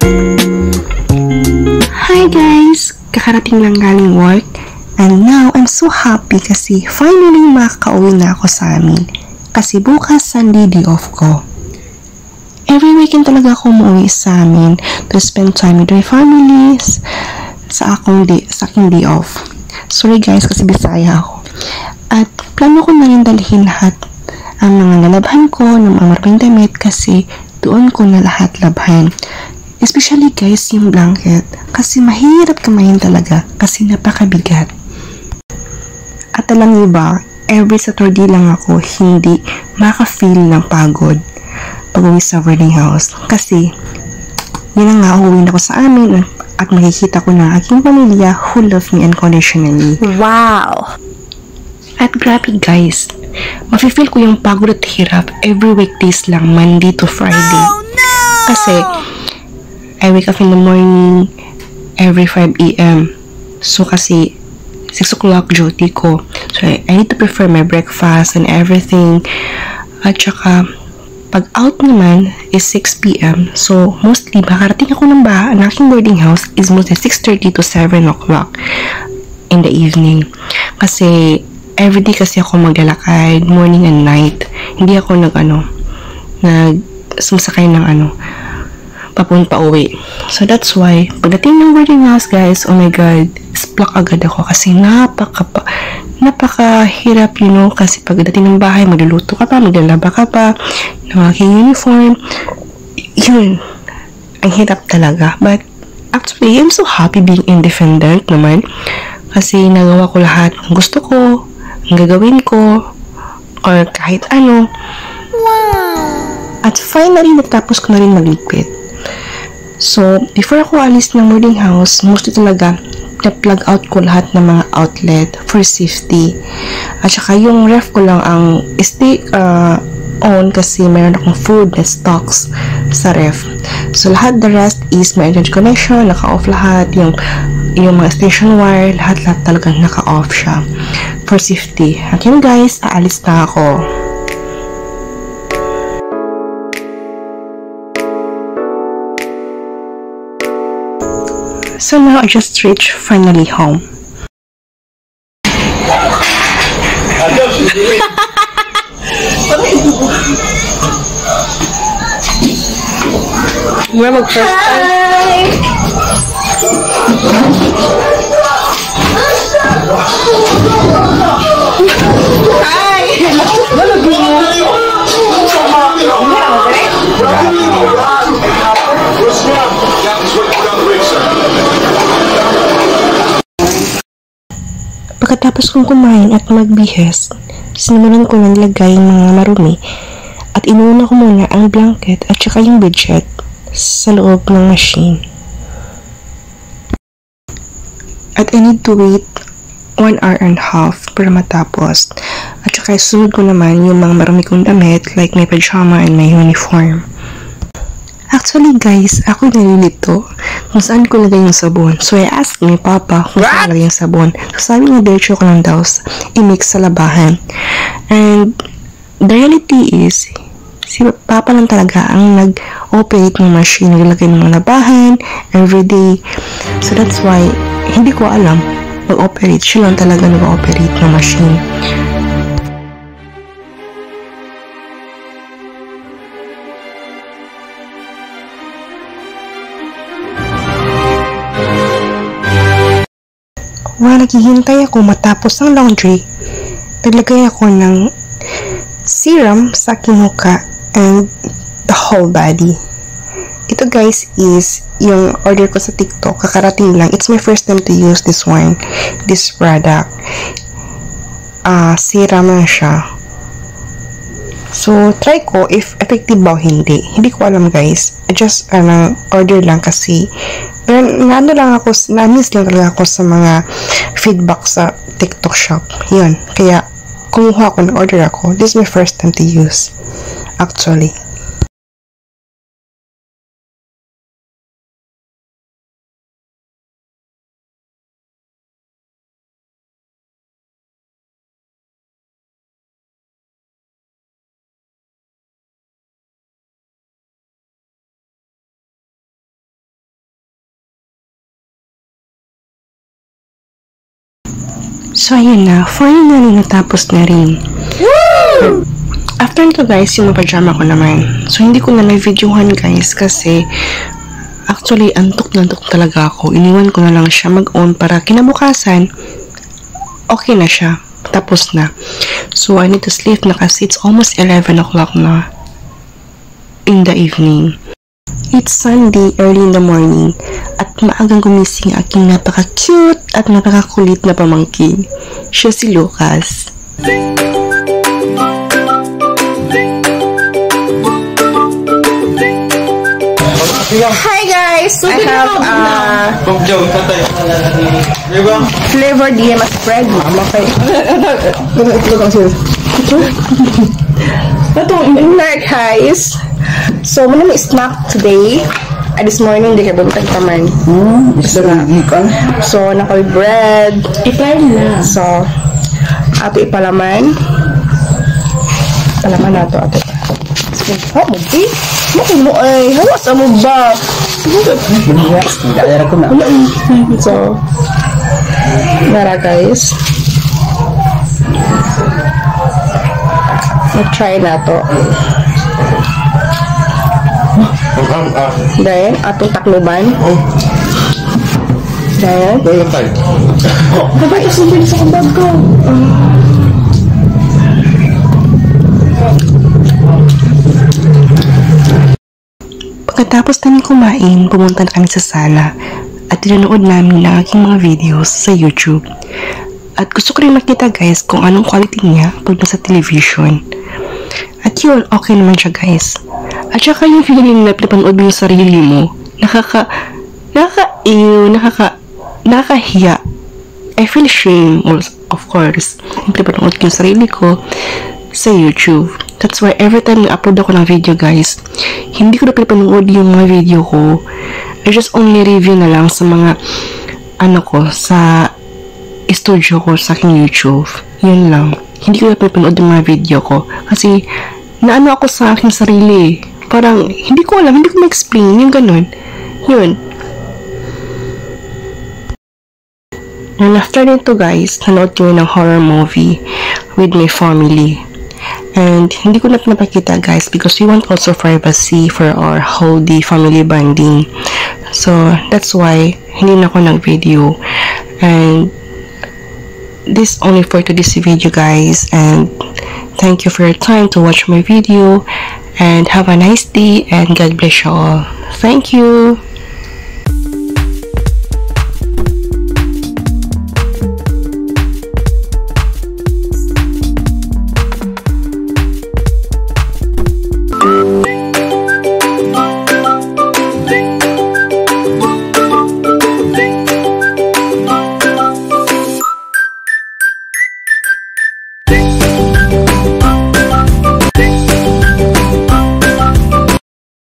Hi guys! Kakarating lang galing work and now I'm so happy kasi finally makakauwi na ako sa amin. Kasi bukas Sunday day off ko. Every weekend talaga ako umuwi sa amin to spend time with my families sa aking day off. Sorry guys kasi Bisaya ako. At plano ko na rin dalhin lahat ang mga nalabhan ko ng mga maraming damit kasi doon ko na lahat labhan. Especially guys yung blanket kasi mahirap kamayin talaga kasi napakabigat. At alam niyo ba, every Saturday lang ako hindi maka-feel ng pagod pag-uwi sa boarding house. Kasi, yun nga, uuwi na ako sa amin at makikita ko na aking pamilya who love me unconditionally. Wow! At grabe guys, mafe-feel ko yung pagod at hirap every weekdays lang, Monday to Friday. Oh no! Kasi, I wake up in the morning every 5 a.m. So, kasi 6 o'clock duty ko. So, I need to prepare my breakfast and everything. At saka, pag out naman is 6 p.m. So, mostly, makarating ako ng ang aking boarding house is mostly 6:30 to 7 o'clock in the evening. Kasi, everyday kasi ako maglalakad, morning and night. Hindi ako sumasakay ng papunta uwi. So, that's why, pagdating ng boarding house, guys, oh my God, splak agad ako kasi napakahirap, kasi pagdating ng bahay, magluluto ka pa, maglalaba ka pa, ng aking uniform. Yun, ang hirap talaga. But, actually, I'm so happy being independent naman kasi nagawa ko lahat ng gusto ko, ang gagawin ko, or kahit ano. Wow! At finally, natapos ko na rin magligpit. So, before ako alis ng boarding house, mostly talaga, na-plug out ko lahat ng mga outlet for safety. At saka yung ref ko lang ang stay on kasi mayroon akong food na stocks sa ref. So, lahat the rest is may internet connection, naka-off lahat, yung mga extension wire, lahat talagang naka-off siya for safety. At yun guys, aalis na ako. So now I just reached finally home. Mura mag-first time. Hi! Pagkatapos kong kumain at magbihis, sinimulan ko na nilagay yung mga marumi at inuuna ko muna ang blanket at saka yung bedsheet sa loob ng machine. At I need to wait 1 hour and a half para matapos. At saka sunod ko naman yung mga marumi kong damit like my pajama and my uniform. Actually guys, ako nalilito kung saan ko lagay yung sabon. So I asked my papa kung saan lagay yung sabon. So sabi niya, diretso ko lang daw i-mix sa labahan. And the reality is, si papa lang talaga ang nag-operate ng machine, naglagay ng mga labahan everyday. So that's why, hindi ko alam mag-operate. Siya lang talaga nag-operate ng machine. While naghihintay ako matapos ang laundry, naglagay ako ng serum sa aking mukha and the whole body. Ito guys is yung order ko sa TikTok, kakarating lang. It's my first time to use this product. Serum na siya. So, try ko if effective ba o hindi. Hindi ko alam guys. I just order lang kasi na-miss lang talaga ako sa mga feedback sa TikTok shop. Yun. Kaya, kumuha ako, na-order ako. This is my first time to use. Actually. So, ayun na. Finally, natapos na rin. After nito guys, yung pajama ko naman. So, hindi ko na na-videohan guys kasi actually, antok na antok talaga ako. Iniwan ko na lang siya mag-on para kinabukasan, okay na siya. Tapos na. So, I need to sleep na kasi it's almost 11 o'clock na in the evening. It's Sunday, early in the morning, at maagang gumising ang aking napaka-cute at napaka-kulit na pamangkin. Siya si Lucas. Hi guys! I have flavored DMS bread, mama. Alright guys, so muna may snack today. This morning, hindi kayo buntag paman. So, nakoy bread. Ipain na. So, ato ipalaman. Palaman na ito, ato. Ha, mo di? Mo ay, hawas mo ba? So, nara guys. Try na to. Dahil, atong takluban. Dahil. Dapat ito sundin sa kabag ko. Pagkatapos namin kumain, pumunta na kami sa sala at tinanood namin ang aking mga videos sa YouTube. At gusto ko rin makita guys kung anong quality niya pag nasa television. At yun, okay naman siya guys. At saka yung feeling na pinapanood mo yung sarili mo, nakakahiya. I feel shame, of course, yung pinapanood ko yung sarili ko sa YouTube. That's why every time na-upload ako ng video guys, hindi ko na pinapanood yung mga video ko. I just only review na lang sa mga, sa studio ko sa aking YouTube. Yun lang. Hindi ko na pinapanood yung mga video ko. Kasi, naano ako sa aking sarili. Parang, hindi ko alam, hindi ko ma-explain. Yung ganun. Yun. And after nito guys, nanood kami ng horror movie with my family. And hindi ko na pinapakita guys because we want also privacy for our whole day family bonding. So, that's why, hindi na ako nag-video. And, this only for today's video guys. And, thank you for your time to watch my video. And have a nice day and God bless you all. Thank you.